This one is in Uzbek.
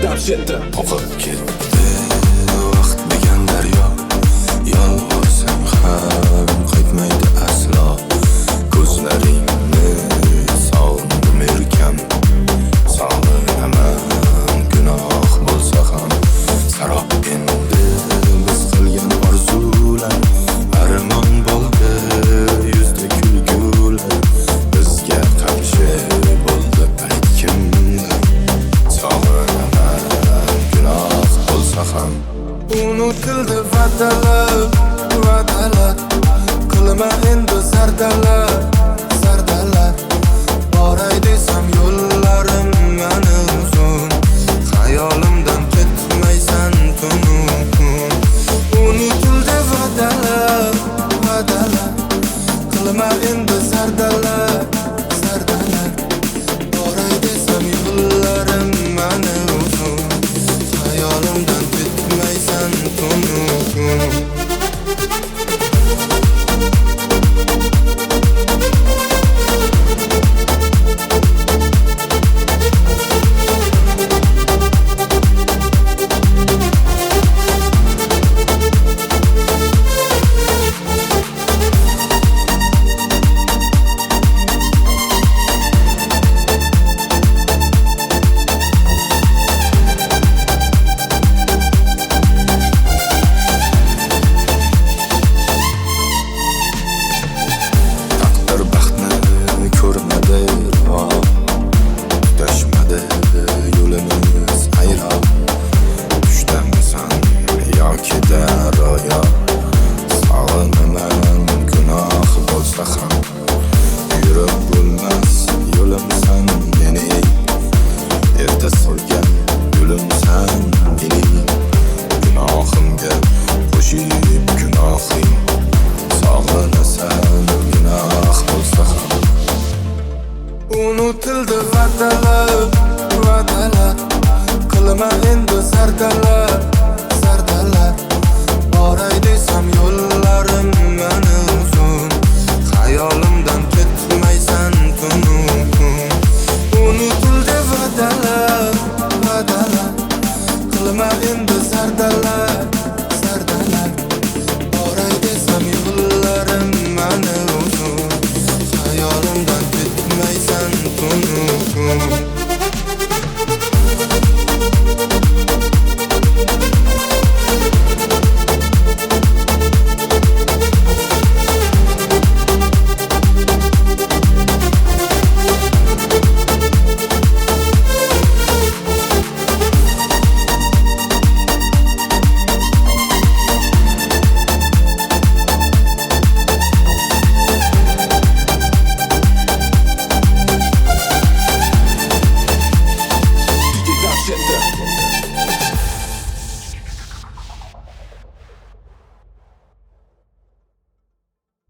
dahshatda oqib ketdi vaqt degan daryo, yolg'orsang ham qaytmaydi aslo. Ko'zlaringni sog'indim erkam, sog'inaman gunoh bo'lsa ham. Sarob endi biz qilgan orzular, armon bo'ldi yuzda kulgular. Bizga qarshi bo'ldi aytgimlar, sog'inaman gunoh bo'lsa ham. Unutildi va'dalar, va'dalar, qilma endi zardalar.